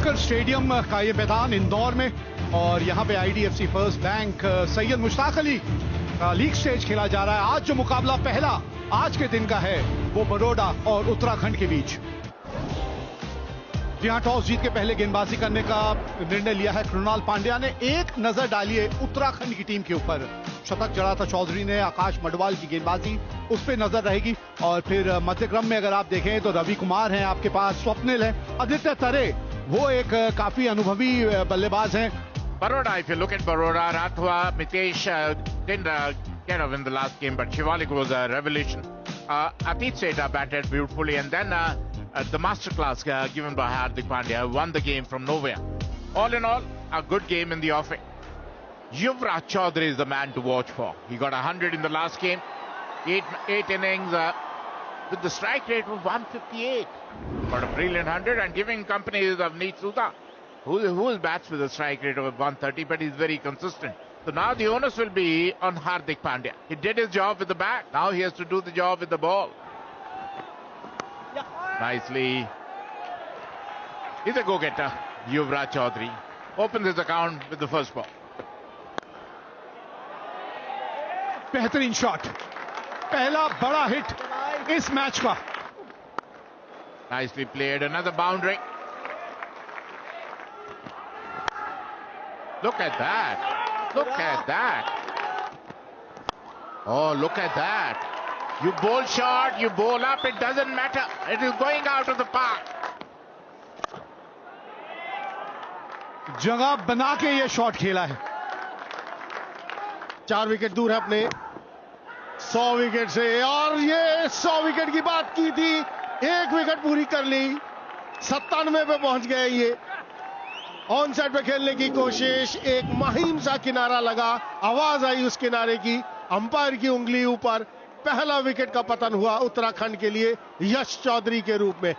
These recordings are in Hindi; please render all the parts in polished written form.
होलकर स्टेडियम का ये मैदान इंदौर में, और यहाँ पे IDFC first bank Syed Mushtaq Ali का लीग स्टेज खेला जा रहा है। आज जो मुकाबला पहला आज के दिन का है वो बड़ौदा और उत्तराखंड के बीच। जी हाँ, टॉस जीत के पहले गेंदबाजी करने का निर्णय लिया है कृणाल पांड्या ने। एक नजर डालिए उत्तराखंड की टीम के ऊपर, शतक जड़ा था चौधरी ने, आकाश मडवाल की गेंदबाजी उस पर नजर रहेगी। और फिर मध्य क्रम में अगर आप देखें तो रवि कुमार हैं आपके पास, स्वप्निल है, आदित्य तरे वो एक काफी अनुभवी बल्लेबाज हैं। Baroda, if you look at Baroda, Rathwa, Mitesh didn't get up in the last game, but Shivalik was a revelation. Atit Seta batted beautifully, and then the masterclass given by Hardik Pandya won the game from nowhere. All in all, a good game in the offing. Yuvraj Chaudhary is the man to watch for. He got 100 in the last game, eight innings with the strike rate of 158. Got a brilliant 100 and giving company is Avneet Sudha, who bats with a strike rate of 130, but he's very consistent. So now the onus will be on Hardik Pandya. He did his job with the bat. Now he has to do the job with the ball. Nicely. He's a go-getter. Yuvraj Chaudhary opens his account with the first ball. बेहतरीन शॉट, पहला बड़ा हिट इस मैच का। Nicely played, another boundary. Look at that. Look at that. Oh, look at that. You bowl short, you bowl up, it doesn't matter. It is going out of the park. जगह बना के ये शॉट खेला है। 4 विकेट दूर है अपने 100 विकेट से, और ये 100 विकेट की बात की थी, 1 विकेट पूरी कर ली, 97 पे पहुंच गए। ये ऑन साइड पे खेलने की कोशिश, एक माहिम सा किनारा लगा, आवाज आई उस किनारे की, अंपायर की उंगली ऊपर, पहला विकेट का पतन हुआ उत्तराखंड के लिए यश चौधरी के रूप में।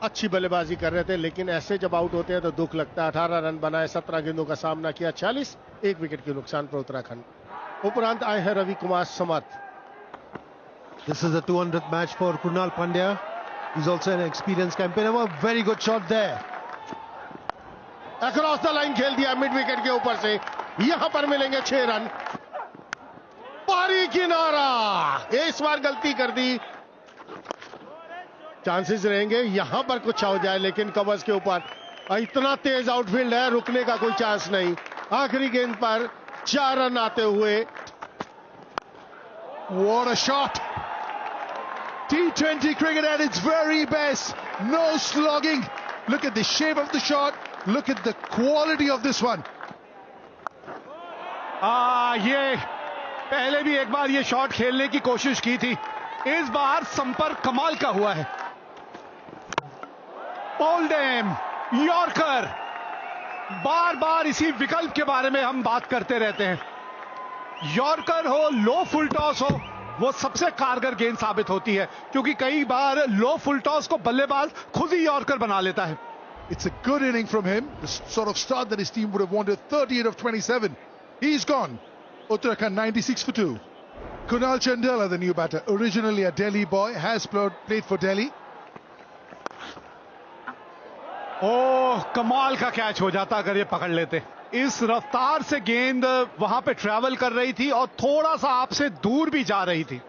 अच्छी बल्लेबाजी कर रहे थे, लेकिन ऐसे जब आउट होते हैं तो दुख लगता है। 18 रन बनाए, 17 गेंदों का सामना किया, 46, 1 विकेट के नुकसान पर उत्तराखंड। उपरांत आए हैं रवि कुमार समर्थ। This is the 200th match for Krunal Pandya. He's also an experienced campaigner. A very good shot there. Across the line खेल दिया मिड विकेट के ऊपर से, यहां पर मिलेंगे 6 रन। पारी किनारा, इस बार गलती कर दी, चांसेस रहेंगे यहां पर कुछ हो जाए, लेकिन कवर्स के ऊपर इतना तेज आउटफील्ड है, रुकने का कोई चांस नहीं। आखिरी गेंद पर 4 रन आते हुए। What a shot! T20 cricket at its very best. No slogging. Look at the shape of the shot. Look at the quality of this one. ये पहले भी एक बार ये शॉट खेलने की कोशिश की थी, इस बार संपर्क कमाल का हुआ है। ओल्डेम यॉर्कर, बार बार इसी विकल्प के बारे में हम बात करते रहते हैं। यॉर्कर हो, लो फुल टॉस हो, वो सबसे कारगर गेंद साबित होती है, क्योंकि कई बार लो फुल टॉस को बल्लेबाज खुद ही यॉर्कर बना लेता है। It's a good inning from him, the sort of start that his team would have wanted. 38 of 27. He's gone. Uttarakhand 96 for 2. Kunal Chandela, the new batter, originally a Delhi boy, has played for Delhi. ओह, कमाल का कैच हो जाता अगर ये पकड़ लेते। इस रफ्तार से गेंद वहां पे ट्रैवल कर रही थी और थोड़ा सा आपसे दूर भी जा रही थी।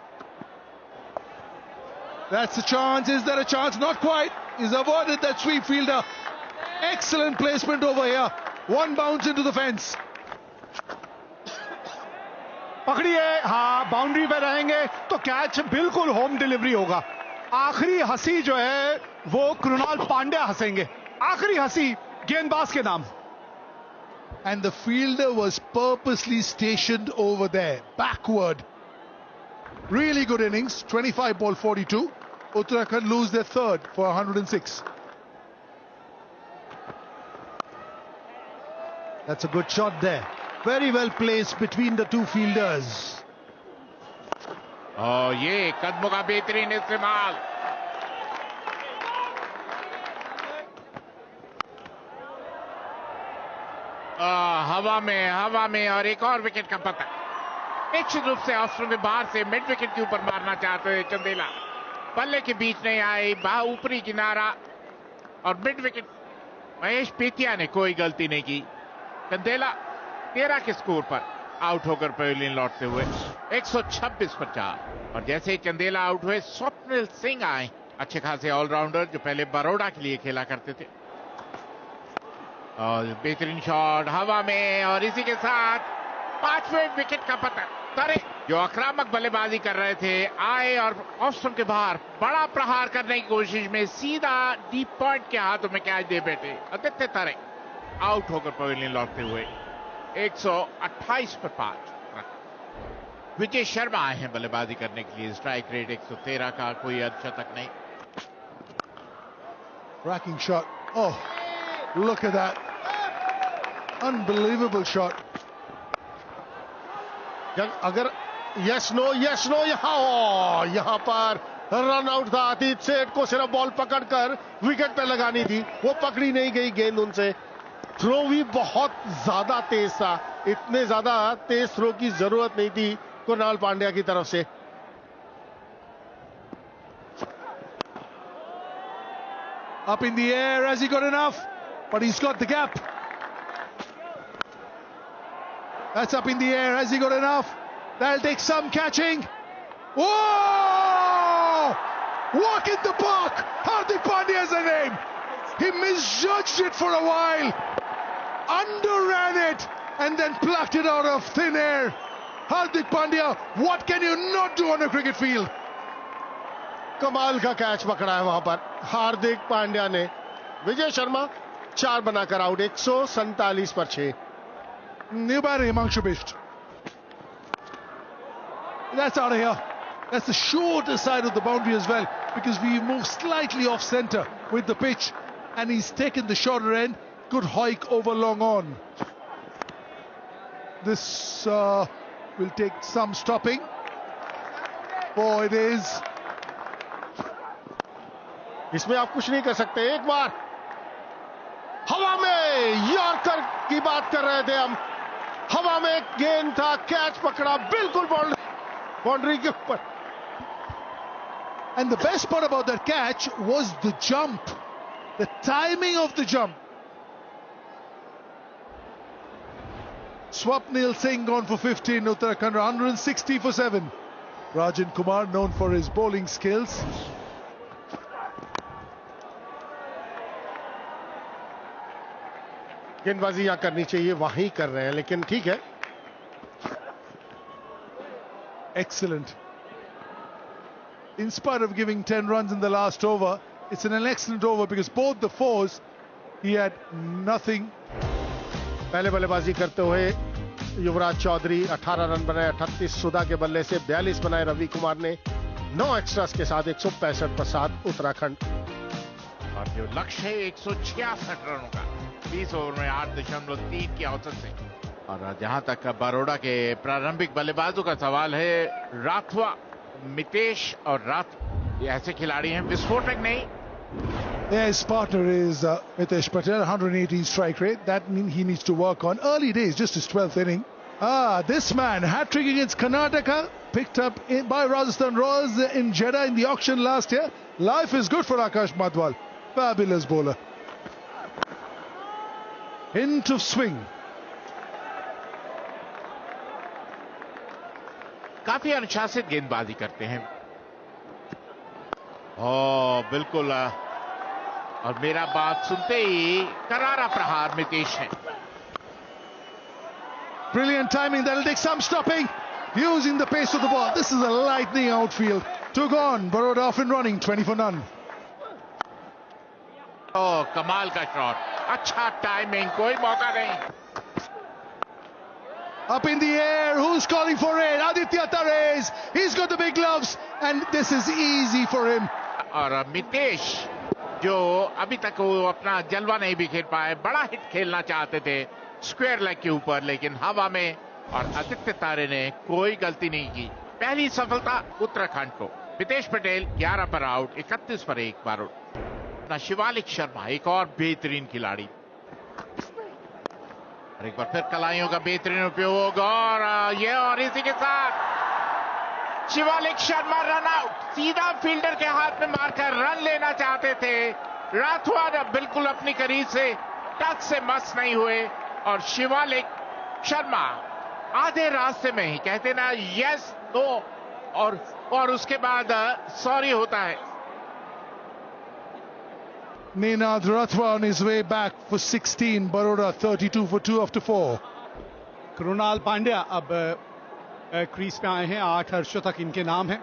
That's a chance. Is there a chance? Not quite. He's avoided that sweep fielder. Excellent placement over here. One bounce into the fence. पकड़िए, हाँ, बाउंड्री पे रहेंगे तो कैच बिल्कुल होम डिलीवरी होगा। आखिरी हंसी जो है वो कृणाल पांड्या हंसेंगे, आखिरी हंसी गेंदबाज के नाम। And the fielder was purposely stationed over there, backward. Really good innings. 25 ball 42. Uttarakhand lose their third for 106. That's a good shot there. Very well placed between the two fielders. Oh, ये कदमों का बेहतरीन इस्तेमाल। हवा में और एक और विकेट का पता। निश्चित रूप से ऑस्ट्रो में बाहर से मिड विकेट के ऊपर मारना चाहते थे चंदेला, पल्ले के बीच नहीं आई, ऊपरी किनारा और मिड विकेट महेश पीतिया ने कोई गलती नहीं की। चंदेला 13 के स्कोर पर आउट होकर पवेलियन लौटते हुए 126 पर 4। और जैसे ही चंदेला आउट हुए, स्वप्निल सिंह आए, अच्छे खासे ऑलराउंडर जो पहले बड़ौदा के लिए खेला करते थे। और बेहतरीन शॉट हवा में, और इसी के साथ 5वें विकेट का पतन। तरे जो आक्रामक बल्लेबाजी कर रहे थे आए और ऑफ स्टंप के बाहर बड़ा प्रहार करने की कोशिश में सीधा डीप पॉइंट के हाथों में कैच दे बैठे आदित्य तरे। आउट होकर पवेलियन लौटते हुए 128 पर 5। विजय शर्मा आए हैं बल्लेबाजी करने के लिए। स्ट्राइक रेट 113 का, कोई अर्धशतक नहीं। Racking shot. Oh, look at that. Unbelievable shot. अगर यस नो यहां पर रन आउट था। अतीत सेठ को सिर्फ बॉल पकड़कर विकेट पे लगानी थी, वो पकड़ी नहीं गई गेंद उनसे। थ्रो भी बहुत ज्यादा तेज था, इतने ज्यादा तेज थ्रो की जरूरत नहीं थी कुणाल पांड्या की तरफ से। Up in the air, has he got enough? But he's got the gap. That's up in the air, has he got enough? That'll take some catching. Whoa! Walk in the park! Hardik Pandya is the name. He misjudged it for a while, underran it, and then plucked it out of thin air. Hardik Pandya, what can you not do on a cricket field? कमाल का कैच पकड़ा है वहां पर हार्दिक पांड्या ने। विजय शर्मा 4 बनाकर आउट, 147 पर 6। New batter, Himanshu Bisht. That's out of here. That's the shorter side of the boundary as well, because we move slightly off centre with the pitch, and he's taken the shorter end. Good hike over long on. This will take some stopping. Oh, it is. इसमें आप कुछ नहीं कर सकते। एक बार हवा में यॉर्कर की बात कर रहे थे हम। हवा में गेंद था, कैच पकड़ा बिल्कुल बाउंड्री के ऊपर। And the best part about that catch was the jump, the timing of the jump. Swapnil Singh gone for 15, Uttarakhand 160 for 7. Rajan Kumar known for his bowling skills. गेंदबाजी यहां करनी चाहिए, वहीं कर रहे हैं, लेकिन ठीक है। Excellent. In spite of giving 10 runs in the last over, it's an excellent over because both the fours, he had nothing. पहले बल्लेबाजी करते हुए युवराज चौधरी 18 रन बनाए, 38 सुधा के बल्ले से 42 बनाए रवि कुमार ने। 9 एक्स्ट्रास के साथ 165 पर 7 उत्तराखंड। और जो लक्ष्य है 166 रनों का 20 ओवर में 8.3 की औसत से। और जहां तक बड़ौदा के प्रारंभिक बल्लेबाजों का सवाल है, राठवा, मितेश और राथ ये ऐसे खिलाड़ी हैं विस्फोटक नहीं। Yeah, his partner is Mitesh Patel, 118 strike rate. That means he needs to work on. Early days, just his 12th inning. This man, hat-trick against Karnataka, picked up by Rajasthan Royals in Jeddah in the auction last year. Life is good for Akash Madhwal. Fabulous bowler. Hint of swing. काफी अनुशासित गेंदबाजी करते हैं। ओ बिल्कुल, और मेरा बात सुनते ही करारा प्रहार मितेश है। Brilliant timing. That'll take some stopping. Using the pace of the ball. This is a lightning outfield. 2 gone. Baroda off and running. 20 for none. ओ कमाल का शॉट, अच्छा टाइमिंग, कोई मौका नहीं। Up in the air, who's calling for it? Aditya Tares. He's got the big gloves, and this is easy for him. और मितेश जो अभी तक वो अपना जलवा नहीं बिखेर पाए, बड़ा हिट खेलना चाहते थे स्क्वायर लेग के ऊपर, लेकिन हवा में, और आदित्य तारे ने कोई गलती नहीं की। पहली सफलता उत्तराखंड को। मितेश पटेल 11 पर आउट, 31 पर 1 बार। शिवालिक शर्मा एक और बेहतरीन खिलाड़ी, और एक बार फिर कलाइयों का बेहतरीन उपयोग, और इसी के साथ शिवालिक शर्मा रन आउट। सीधा फील्डर के हाथ में मारकर रन लेना चाहते थे। राठवा ने बिल्कुल अपनी करीब से टच से मस नहीं हुए और शिवालिक शर्मा आधे रास्ते में ही कहते ना यस नो और उसके बाद सॉरी होता है. Ninad Rathwa on his way back for 16. Baroda 32 for 2 after 4. Krunal Pandya अब क्रीज पे आए हैं. 8 अर्धशतक इनके नाम है.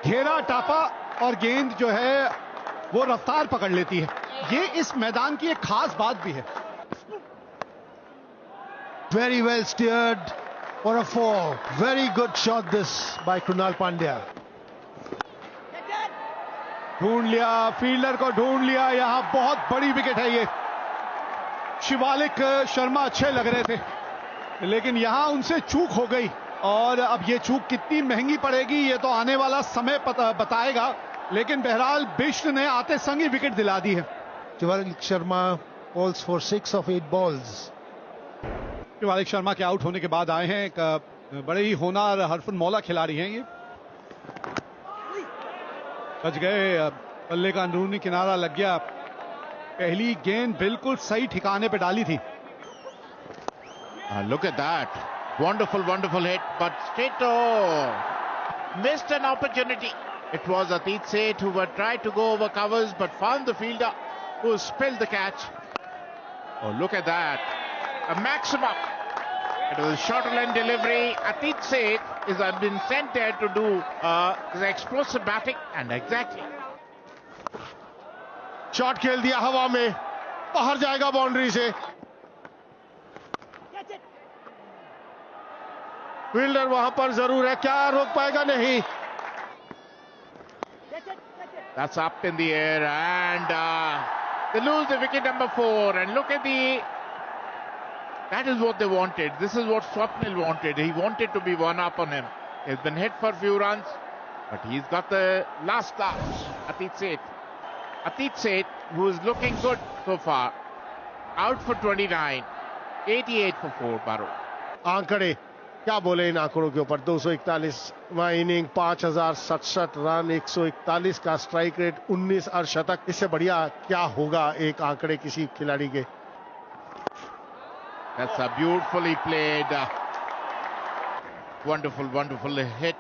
घेरा टापा और गेंद जो है वो रफ्तार पकड़ लेती है. ये इस मैदान की एक खास बात भी है. Very well steered for a 4. Very good shot this by Krunal Pandya. ढूंढ लिया, फील्डर को ढूंढ लिया. यहां बहुत बड़ी विकेट है ये. शिवालिक शर्मा अच्छे लग रहे थे लेकिन यहां उनसे चूक हो गई और अब ये चूक कितनी महंगी पड़ेगी ये तो आने वाला समय बताएगा. लेकिन बहरहाल बिष्ट ने आते संग ही विकेट दिला दी है. Shivalik Sharma bowls for 6 of 8 balls. Shivalik Sharma के आउट होने के बाद आए हैं. एक बड़े ही होनहार हरफन मौला खिलाड़ी हैं ये. बच गए. बल्ले का अंदरूनी किनारा लग गया. पहली गेंद बिल्कुल सही ठिकाने पे डाली थी. Look at that. Wonderful hit, but Stato missed an opportunity. It was Atit Seth who tried to go over covers but found the fielder who spilled the catch. Oh, look at that. A maximum. It was a shorter line delivery. Atit Seth has been sent there to do the explosive batting and exactly. Shot खेल दिया हवा में, बाहर जाएगा बाउंड्री से. फील्डर वहां पर जरूर है, क्या रोक पाएगा? नहीं. That's up in the air and they lose the wicket number 4 and look at that is what they wanted. This is what Swapnil wanted. He wanted to be one up on him. He's been hit for a few runs but he's got the last laugh. Atit Seth who is looking good so far, out for 29, 88 for 4. Baroda. आंकड़े क्या बोले इन आंकड़ों के ऊपर. 241वां इनिंग, 5067 रन, 141 का स्ट्राइक रेट, 19 अर्धशतक. इससे बढ़िया क्या होगा एक आंकड़े किसी खिलाड़ी के. That's a beautifully played, wonderful hit.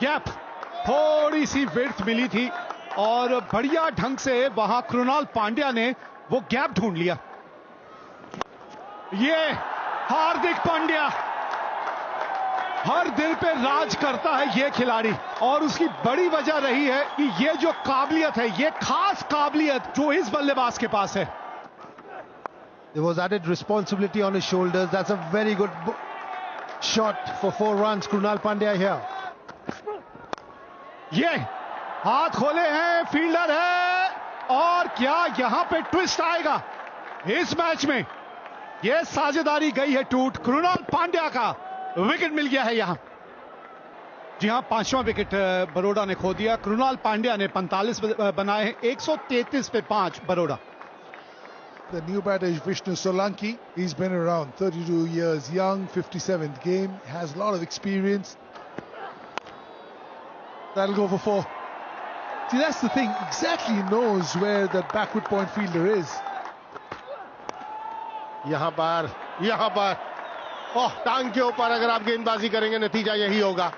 Gap, थोड़ी सी विड्थ मिली थी और बढ़िया ढंग से वहां कृणाल पांड्या ने वो गैप ढूंढ लिया. ये हार्दिक पांड्या हर दिल पे राज करता है ये खिलाड़ी और उसकी बड़ी वजह रही है कि ये जो काबिलियत है, ये खास काबिलियत जो इस बल्लेबाज के पास है. There was added responsibility on his shoulders. That's a very good shot for 4 runs. Krunal Pandya here. ये हाथ खोले हैं, फील्डर है और क्या यहां पे ट्विस्ट आएगा इस मैच में. ये साझेदारी गई है टूट. कृणाल पांड्या का विकेट मिल गया है यहां. जी हां, 5वां विकेट बरोडा ने खो दिया. कृणाल पांड्या ने 45 बनाए हैं. 133 पे 5 Baroda. The new batter is Vishnu Solanki. He's been around, 32 years young, 57th game, has a lot of experience. That'll go for 4. See, that's the thing. Exactly knows where that backward point fielder is. यहां पर ओह, टांग के ऊपर अगर आप गेंदबाजी करेंगे नतीजा यही होगा.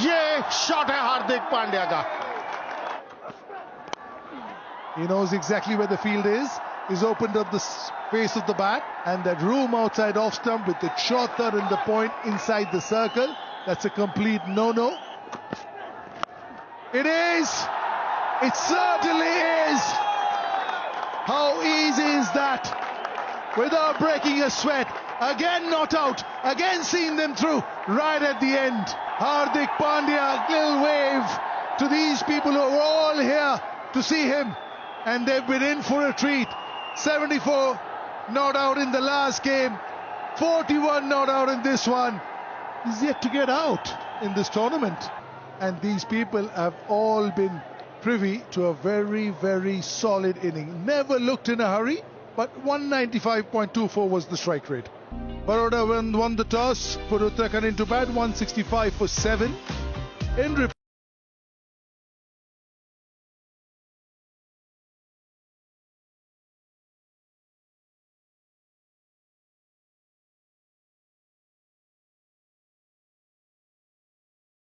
ये शॉट है हार्दिक पांड्या का. He knows exactly where the field is. He's opened up the face of the bat and that room outside off stump with the short third and the point inside the circle. That's a complete no-no. It is. It certainly is. How easy is that? Without breaking a sweat. Again not out. Again seeing them through right at the end. Hardik Pandya, little wave to these people who are all here to see him. And they've been in for a treat. 74 not out in the last game. 41 not out in this one. He's yet to get out in this tournament. And these people have all been privy to a very, very solid inning. Never looked in a hurry, but 195.24 was the strike rate. Baroda won the toss, put Uttarakhand into bat, 165 for 7. In